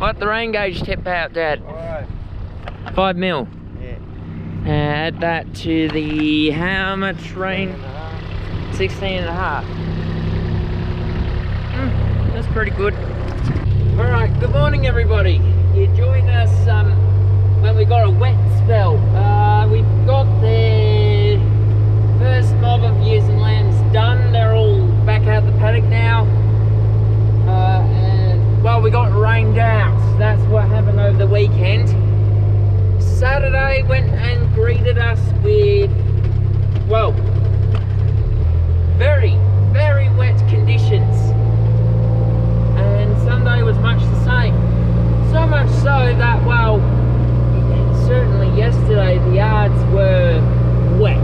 What the rain gauge tip out, Dad? Alright. 5 mil. Yeah. Add that to the how much rain? 16.5. That's pretty good. Alright, good morning everybody. You joined us when we got a wet spell. We've got the first mob of ewes and lambs done. They're all back out the paddock now. And well, we got rained out. That's what happened over the weekend. Saturday went and greeted us with, well, very, very wet conditions. And Sunday was much the same. So much so that, well, certainly yesterday the yards were wet.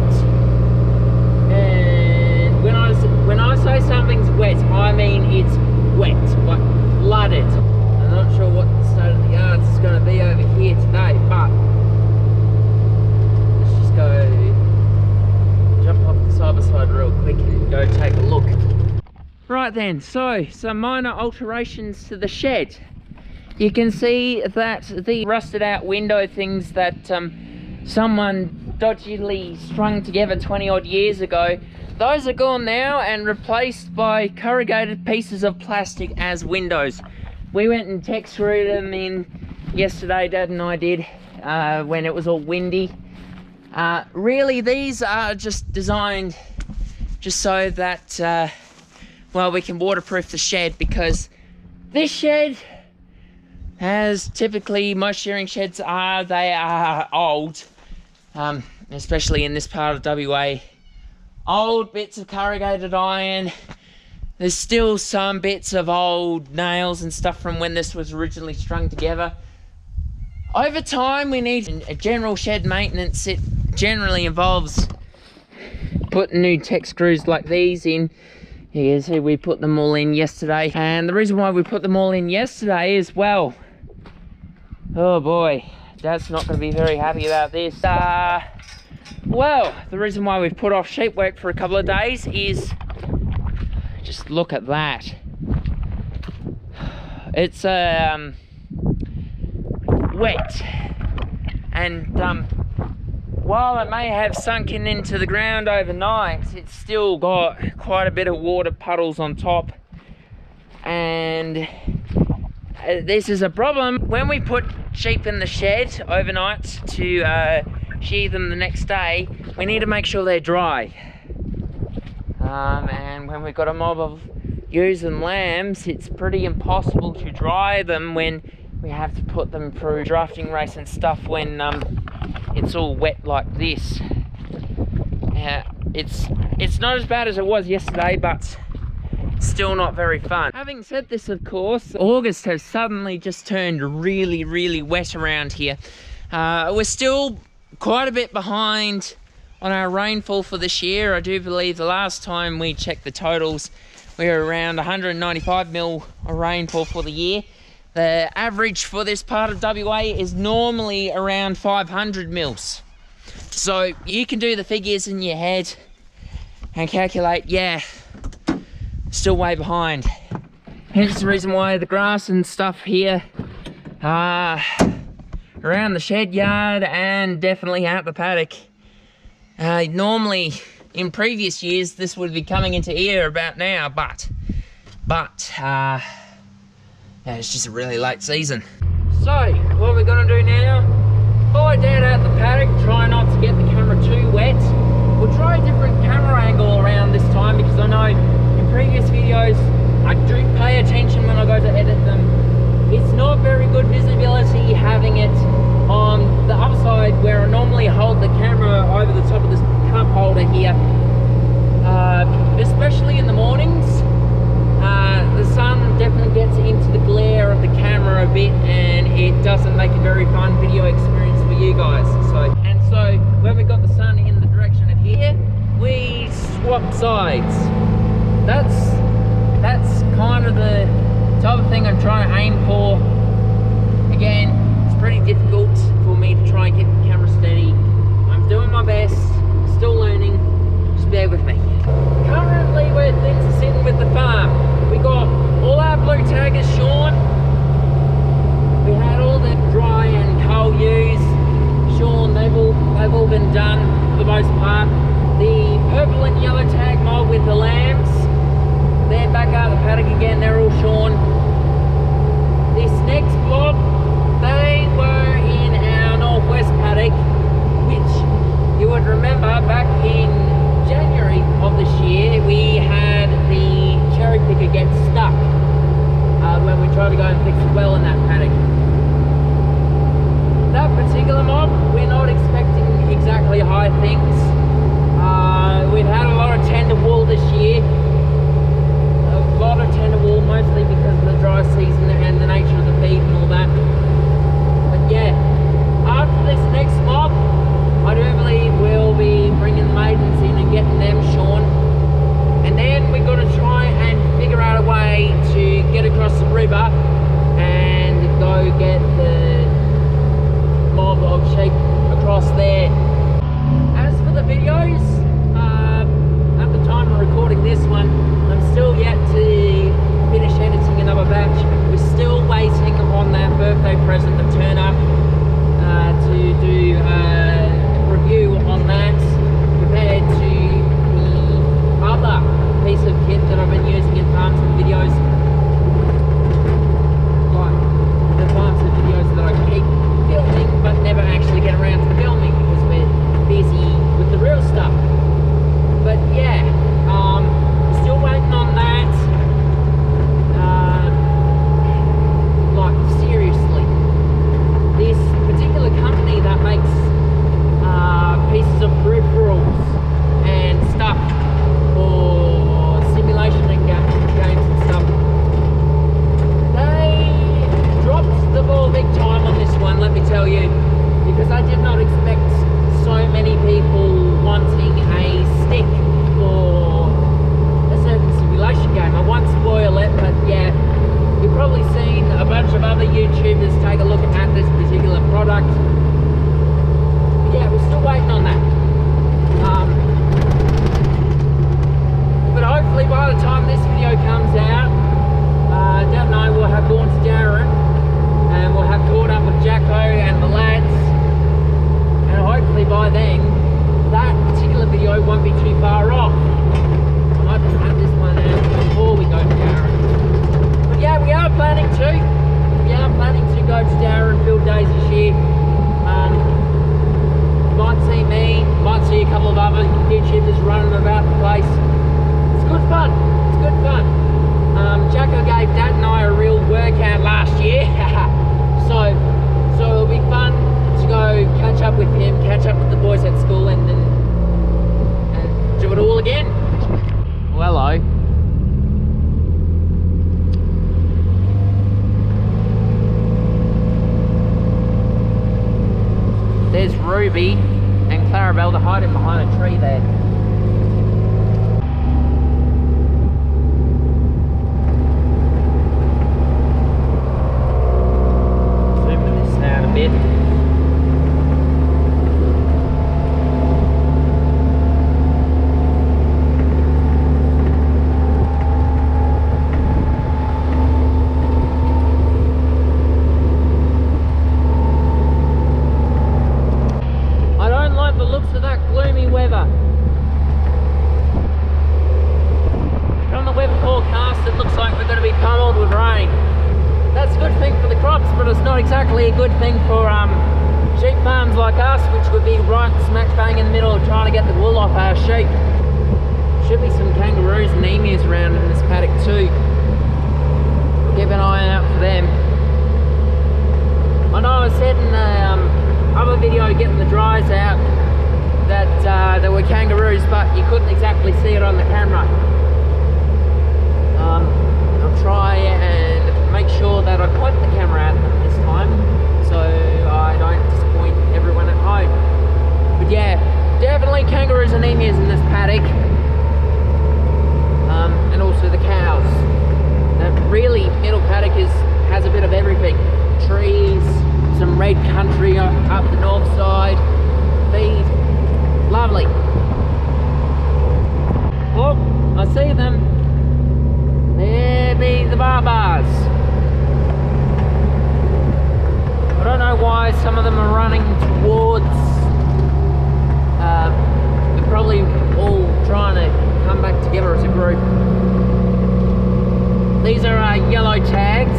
And when I say something's wet, I mean it's wet, like flooded. I'm not sure what the state of the yards is going to be over here today, but let's just go jump off the side by side real quick and go take a look. Right then, so some minor alterations to the shed. You can see that the rusted out window things that someone dodgily strung together 20 odd years ago, those are gone now and replaced by corrugated pieces of plastic as windows. We went and tech screwed them in yesterday, Dad and I did, when it was all windy. Really, these are just designed just so that well, we can waterproof the shed, because this shed, as typically most shearing sheds are, they are old, especially in this part of WA. Old bits of corrugated iron. There's still some bits of old nails and stuff from when this was originally strung together. Over time, we need a general shed maintenance. It generally involves putting new tech screws like these in. You can see we put them all in yesterday. And the reason why we put them all in yesterday is, well, oh boy, Dad's not going to be very happy about this. Well, the reason why we've put off sheep work for a couple of days is, just look at that. It's wet, and while it may have sunken into the ground overnight, it's still got quite a bit of water puddles on top, and this is a problem. When we put sheep in the shed overnight to shear them the next day, we need to make sure they're dry. And when we've got a mob of ewes and lambs, it's pretty impossible to dry them when we have to put them through drafting race and stuff when it's all wet like this. It's not as bad as it was yesterday, but still not very fun. Having said this, of course, August has suddenly just turned really, really wet around here. We're still quite a bit behind on our rainfall for this year. I do believe the last time we checked the totals, we were around 195 mil of rainfall for the year. The average for this part of WA is normally around 500 mils. So you can do the figures in your head and calculate, yeah, still way behind. Hence the reason why the grass and stuff here around the shed yard and definitely out the paddock. Normally in previous years this would be coming into ear about now, but yeah, it's just a really late season. So what we're gonna do now, follow Dad out the paddock, try not to get the camera too wet. We'll try a different camera angle around this time, because I know in previous videos I do pay attention when I go to edit them. It's not very good visibility having it on the other side where I normally hold the camera over the top of this cup holder here, especially in the mornings. The sun definitely gets into the glare of the camera a bit, and it doesn't make a very fun video experience for you guys. So when we got the sun in the direction of here, we swap sides. That's kind of the type of thing I'm trying to aim for. Again, it's pretty difficult for me to try and get the camera steady. I'm doing my best, still learning, just bear with me. Currently where things are sitting with the farm, we got all our blue taggers shorn. try to go and fix the well in that paddock. That particular mob, we're not expecting exactly high things. We've had a lot of tender wool this year. A lot of tender wool, mostly because of the dry season and the nature of the feed and all that. But yeah, after this next mob, I do believe we'll be bringing the maidens in and getting them shorn. And then we've got to try and figure out a way to get across the river and go get the mob of sheep across there. As for the videos, at the time of recording this one, I'm still yet to finish editing another batch. We're still waiting on that birthday present to turn up to do a review on that compared to the other piece of kit that I've been using in farms and videos. Like the farms and videos that I keep filming but never actually get around to filming because we're busy with the real stuff. But yeah, still waiting on that. Like seriously, this particular company that makes pieces of peripherals and stuff for simulation and games and stuff, they dropped the ball big time on this one, let me tell you, because I did not expect so many people wanting a stick for a certain simulation game. I won't spoil it, but yeah, you've probably seen a bunch of other YouTubers take a look at this particular product. Yeah, we're still waiting on that. But hopefully by the time this video comes out, Dad and I will have gone to Darren and we'll have caught up with Jacko and the lads, and hopefully by then that particular video won't be too far off. I might have this one out before we go to Darren. But yeah, we are planning to. We are planning to go to Darren field days this year. Might see me, might see a couple of other YouTubers running about the place. It's good fun. It's good fun. Jacko gave Dad and I a real workout last year. so it'll be fun to go catch up with him, catch up with the boys at school and do it all again. Well, hello. There's Ruby and Clarabelle to hiding behind a tree there. Zooming this out a bit. A good thing for sheep farms like us, which would be right smack bang in the middle of trying to get the wool off our sheep. Should be some kangaroos and emus around in this paddock too. Keep an eye out for them. I know I said in the other video getting the dries out that there were kangaroos, but you couldn't exactly see it on the camera. I'll try and make sure that I point the camera at them this time, so I don't disappoint everyone at home. But yeah, definitely kangaroos and emus in this paddock, and also the cows. That really middle paddock has a bit of everything. Trees, some red country up the north side, feed, lovely. Oh, I see them. There be the barbars. I don't know why some of them are running towards, they're probably all trying to come back together as a group. These are yellow tags,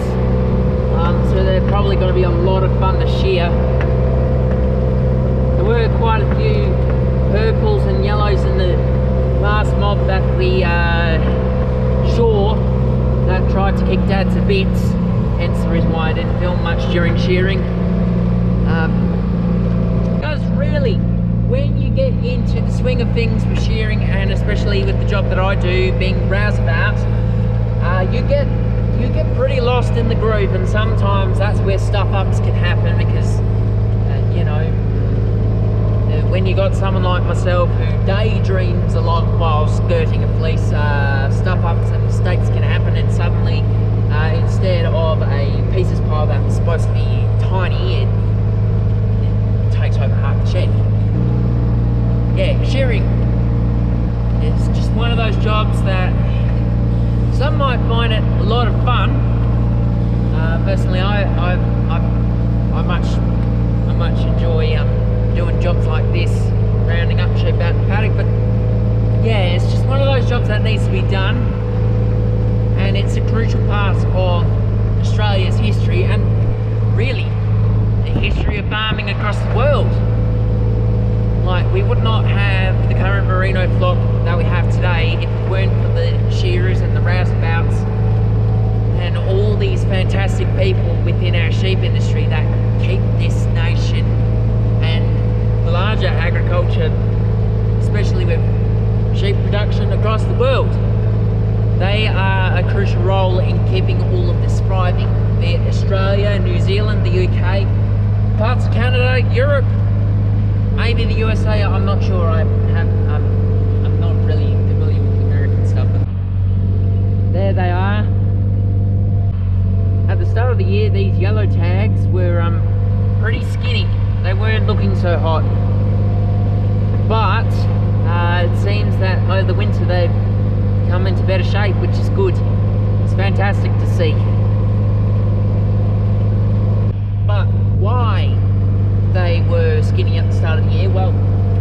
so they're probably going to be a lot of fun to shear. There were quite a few purples and yellows in the last mob that we saw that tried to kick Dad to bits. hence the reason why I didn't film much during shearing. Because really, when you get into the swing of things with shearing, and especially with the job that I do, being rouseabout, you get pretty lost in the groove, and sometimes that's where stuff-ups can happen, because you know, when you got someone like myself who daydreams a lot while skirting a fleece, stuff-ups and mistakes can happen, and suddenly instead of a pieces pile that was supposed to be tiny, it takes over half the shed. Yeah, shearing is just one of those jobs that some might find it a lot of fun. Personally, I much enjoy doing jobs like this, rounding up sheep out in the paddock. But yeah, it's just one of those jobs that needs to be done, and it's a crucial part of Australia's history, and really the history of farming across the world. Like, we would not have the current merino flock that we have today if it weren't for the shearers and the rouseabouts and all these fantastic people within our sheep industry that keep this nation and the larger agriculture, especially with sheep production across the world. They are a crucial role in keeping all of this thriving, be it Australia, New Zealand, the UK, parts of Canada, Europe, maybe the USA. I'm not sure. I'm not really familiar with the American stuff, but there they are. At the start of the year, these yellow tags were pretty skinny. They weren't looking so hot, but it seems that over the winter they've come into better shape, which is good. It's fantastic to see. But why they were skinny at the start of the year? Well,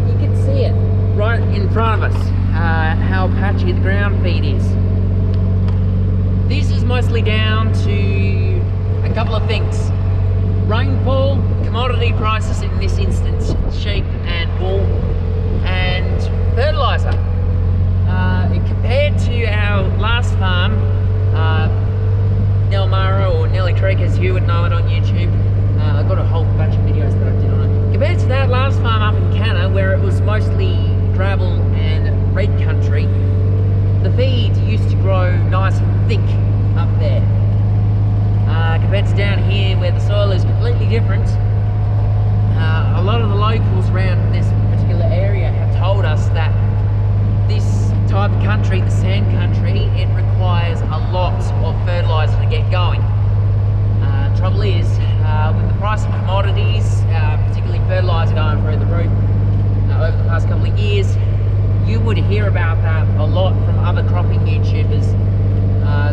you can see it right in front of us, how patchy the ground feed is. This is mostly down to a couple of things: rainfall, commodity prices, in this instance sheep and wool, and fertiliser. Compared to our last farm, Nelmara, or Nelly Creek as you would know it on YouTube, I got a whole bunch of videos that I did on it. Compared to that last farm up in Canna, where it was mostly gravel and red country, the feed used to grow nice and thick up there. Compared to down here, where the soil is completely different. A lot of the locals around this particular area have told us that this type of country, the sand country, it requires a lot of fertiliser to get going. Trouble is, with the price of commodities, particularly fertiliser going through the roof over the past couple of years, you would hear about that a lot from other cropping YouTubers,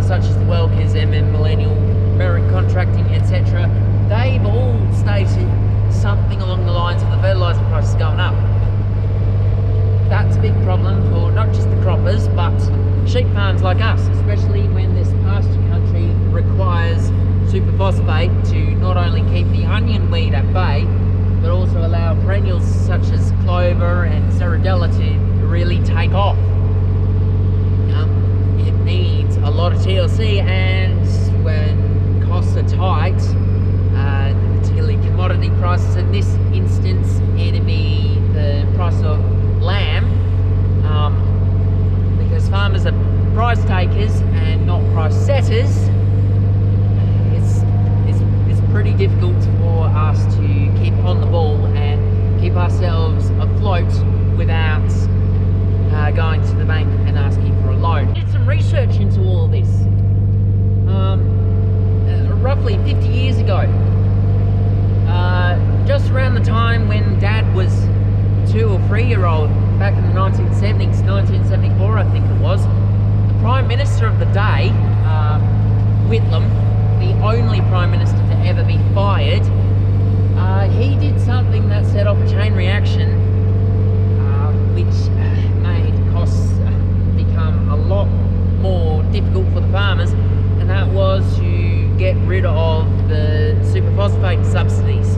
such as the Welkers, MM Millennial, Merrick Contracting, etc. They've all stated something along the lines of the fertiliser prices going up. That's a big problem for not just the croppers, but sheep farms like us, especially when this pasture country requires superphosphate to not only keep the onion weed at bay, but also allow perennials such as clover and ceradella to really take off. It needs a lot of TLC, and when costs are tight, particularly commodity prices, in this instance it'd be the price of lamb, because farmers are price takers and not price setters. It's pretty difficult for us to keep on the ball and keep ourselves afloat without going to the bank and asking for a loan. I did some research into all of this. Roughly 50 years ago, just around the time when Dad was 2 or 3 year old, back in the 1970s, 1974 I think it was, the Prime Minister of the day, Whitlam, the only Prime Minister to ever be fired, he did something that set off a chain reaction, which made costs become a lot more difficult for the farmers, and that was to get rid of the superphosphate subsidies.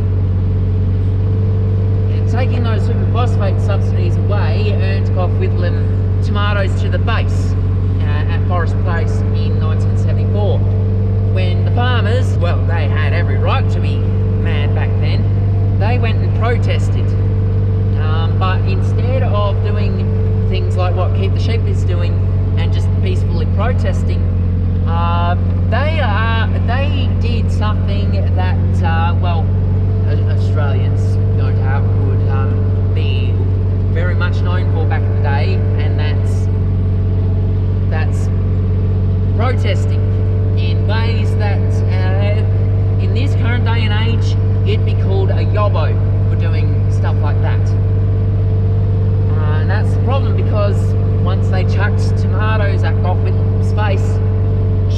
And taking those superphosphate subsidies away earned Cough Whitlam tomatoes to the face at Forest Place in 1974. when the farmers, well, they had every right to be mad back then, they went and protested. But instead of doing things like what Keep the Sheep is doing and just peacefully protesting, they did something that, well, Australians no doubt would be very much known for back in the day, and that's protesting in ways that in this current day and age it'd be called a yobbo for doing stuff like that. And that's the problem, because once they chucked tomatoes at Gough Whitlam's face,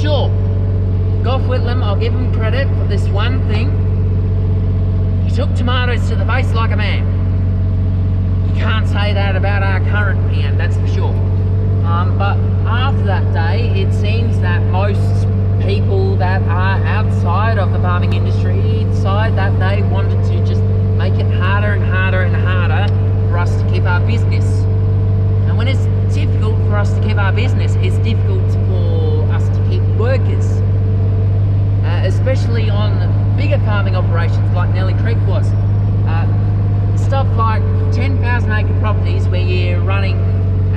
sure, Gough Whitlam, I'll give him credit for this one thing, he took tomatoes to the face like a man. You can't say that about our current PM, that's for sure. But after that day, it seems that most people that are outside of the farming industry decide that they wanted to just make it harder and harder and harder for us to keep our business. And when it's difficult for us to keep our business, it's difficult for us to keep workers. Especially on bigger farming operations like Nelly Creek was. Stuff like 10,000 acre properties where you're running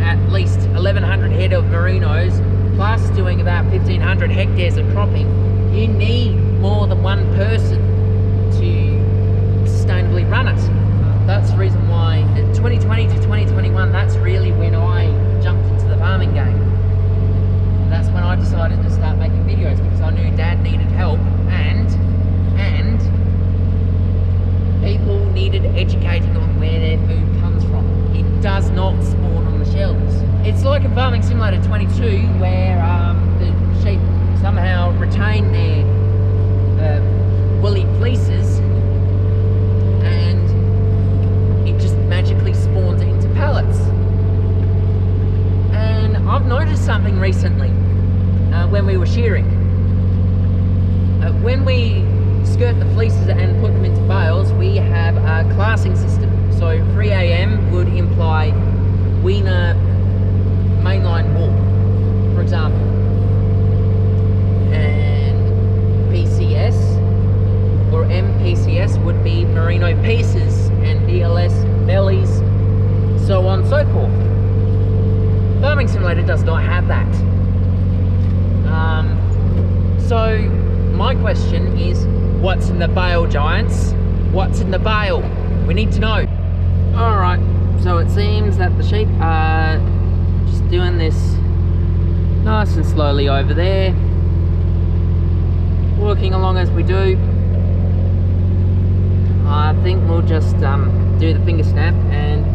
at least 1,100 head of merinos, plus doing about 1,500 hectares of cropping, you need more than one person to sustainably run it. That's the reason why 2020 to 2021, that's really when I jumped into the farming game. That's when I decided to start making videos, because I knew Dad needed help and people needed educating on where their food comes from. It does not spawn on the shelves. It's like a Farming Simulator 22 where the sheep somehow retain their woolly fleeces and it just magically spawns it into pallets. And I've noticed something recently when we were shearing. When we skirt the fleeces and put them into bales, we have a classing system. So 3 AM would imply weaner mainline wool, for example, and PCS or MPCS would be merino pieces, and DLS bellies, so on and so forth. Farming Simulator does not have that. So my question is, what's in the bale, giants? What's in the bale? We need to know. Alright, so it seems that the sheep are just doing this nice and slowly over there, working along as we do. I think we'll just do the finger snap, and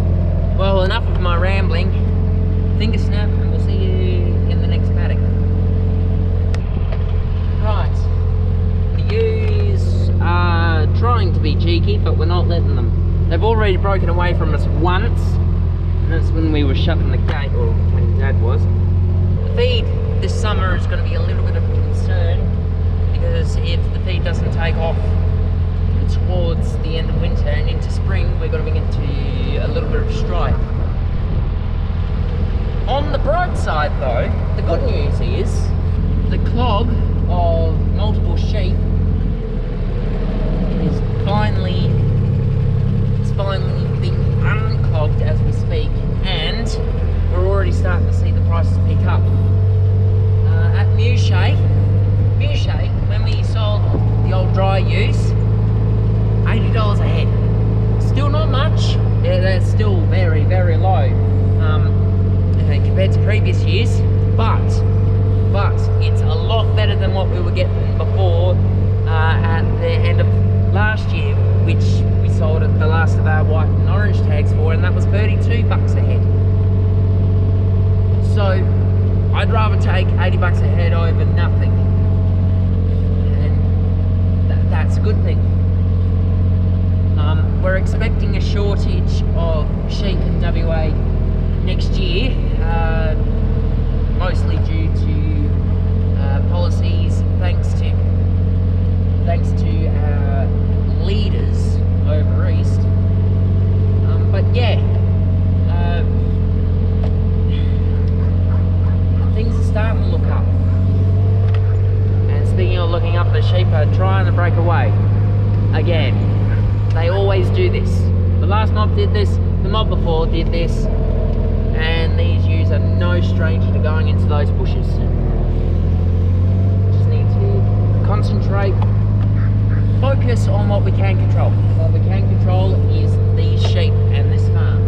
well, enough of my rambling. Finger snap, and we'll see you in the next paddock. Right, the ewes are trying to be cheeky, but we're not letting them. They've already broken away from us once, and that's when we were shutting the gate, or when Dad was. The feed this summer is going to be a little bit of a concern, because if the feed doesn't take off towards the end of winter and into spring, we're going to be into a little bit of strife. On the bright side though, the good news is the clog of multiple sheep is finally being unclogged as we speak, and we're already starting to see the prices pick up. At Mouchet, when we sold the old dry ewes, $80 a head. Still not much. Yeah, that's still very, very low compared to previous years, but it's a lot better than what we were getting before at the end of last year, which we sold at the last of our white and orange tags for, and that was $32 a head. So I'd rather take $80 a head over nothing, and that's a good thing. We're expecting a shortage of sheep in WA next year, mostly due to policies thanks to our leaders over east. But yeah, things are starting to look up. And speaking of looking to break away. Again, they always do this. The last mob did this, the mob before did this, and these ewes are no stranger to going into those bushes. Just need to concentrate, focus on what we can control. What we can control is these sheep and this farm.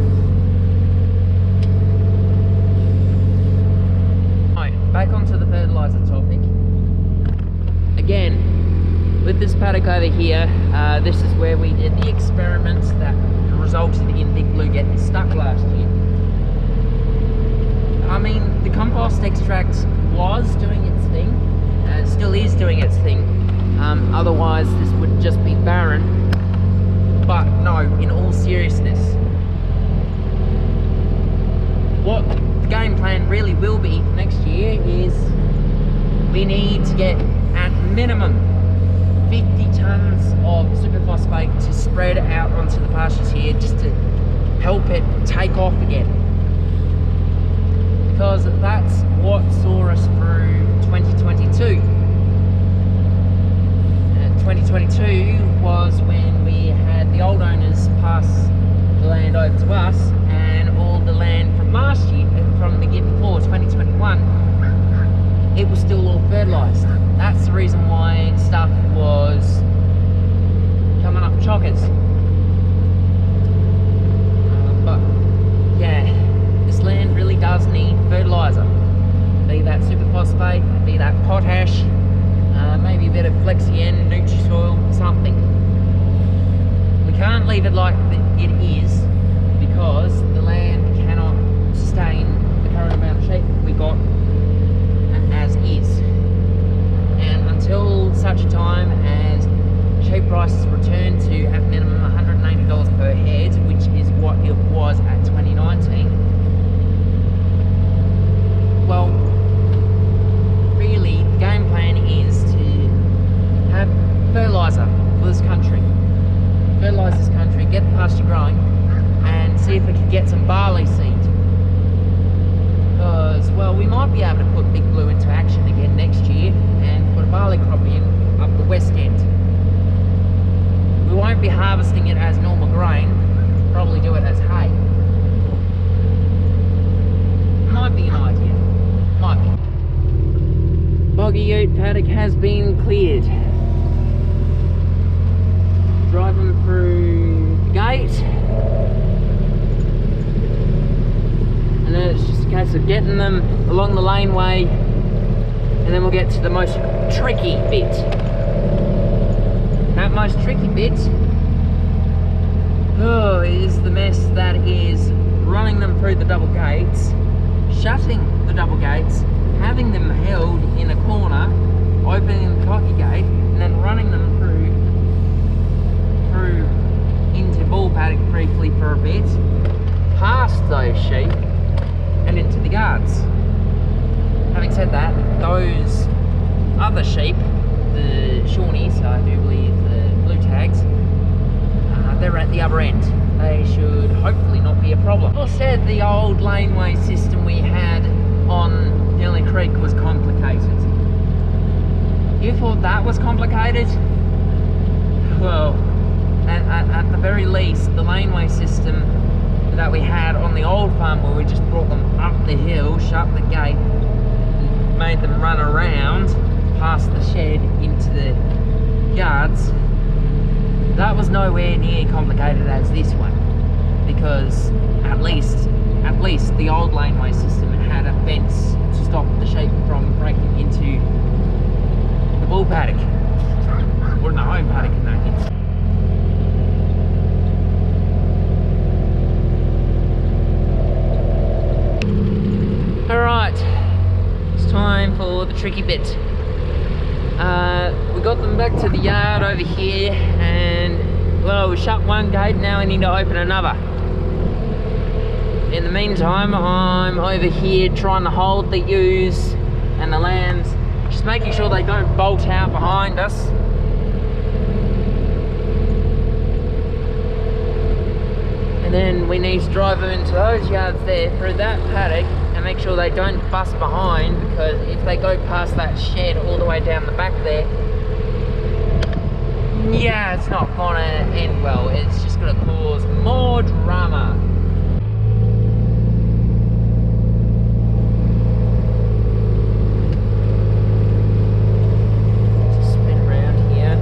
Right, back onto the fertiliser topic. Again, with this paddock over here, this is where we did the experiments that resulted in Big Blue getting stuck last year. I mean, the compost extract was doing its thing, and still is doing its thing. Otherwise, this would just be barren. But no, in all seriousness, what the game plan really will be next year is we need to get at minimum 50 tonnes of superphosphate to spread out onto the pastures here, just to help it take off again. Because that's what saw us through 2022. 2022 was when we had the old owners pass the land over to us, and all the land from last year, from the year before, 2021, it was still all fertilised. That's the reason why stuff was coming up chockers. But yeah, this land really does need fertiliser. Be that superphosphate, be that potash, maybe a bit of Flexien, Nutri-Soil, something. We can't leave it like it is, because the land cannot sustain the current amount of sheep we got as is. And until such a time as sheep prices return to at minimum $180 per head, which is what it was at 2019, well, really the game plan is to have fertiliser for this country. Fertilise this country, get the pasture growing, and see if we can get some barley seed. Because, well, we might be able to put Big Blue into action again next year and put a barley crop in up the west end. We won't be harvesting it as normal grain, probably do it as hay. Might be an idea, might be. Boggy Ute paddock has been cleared. Driving through the gate, and then it's just a case of getting them along the laneway, and then we'll get to the most tricky bit. That most tricky bit is the mess that is running them through the double gates, shutting the double gates, having them held in a corner, opening the cocky gate, and then running them through into bull paddock briefly for a bit, past those sheep and into the yards. Having said that, those other sheep, the Shawnees, I do believe the blue tags, they're at the other end. They should hopefully not be a problem. I said the old laneway system we had on Nelly Creek was complicated. You thought that was complicated? Well, at the very least, the laneway system that we had on the old farm, where we just brought them up the hill, shut the gate, made them run around past the shed into the yards, that was nowhere near complicated as this one, because at least the old laneway system had a fence to stop the sheep from breaking into the bull paddock, or in the home paddock in that case. Alright, it's time for the tricky bit. We got them back to the yard over here, and well, we shut one gate, now we need to open another. In the meantime, I'm over here trying to hold the ewes and the lambs, just making sure they don't bolt out behind us. And then we need to drive them into those yards there, through that paddock, and make sure they don't bust behind, because if they go past that shed all the way down the back there, Yeah, it's not gonna end well. It's just gonna cause more drama. Spin around here.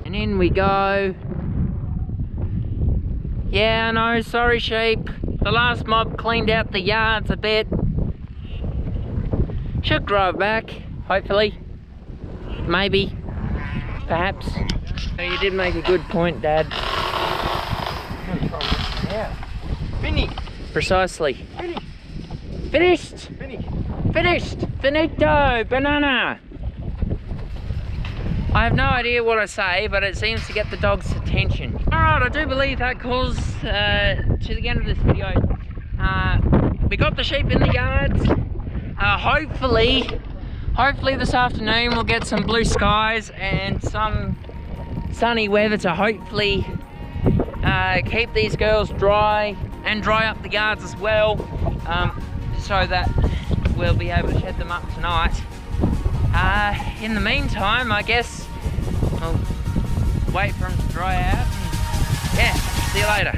And in we go. Yeah, I know, sorry sheep. The last mob cleaned out the yards a bit. Should grow back, hopefully. Maybe. Perhaps. You did make a good point, Dad. Finished. Precisely. Finished. Finished! Finished. Finished! Finito! Banana! I have no idea what I say, but it seems to get the dog's attention. Alright, I do believe that calls to the end of this video. We got the sheep in the yards. Hopefully this afternoon we'll get some blue skies and some sunny weather to hopefully keep these girls dry and dry up the yards as well, so that we'll be able to shed them up tonight. In the meantime, I guess we'll wait for them to dry out and yeah, see you later.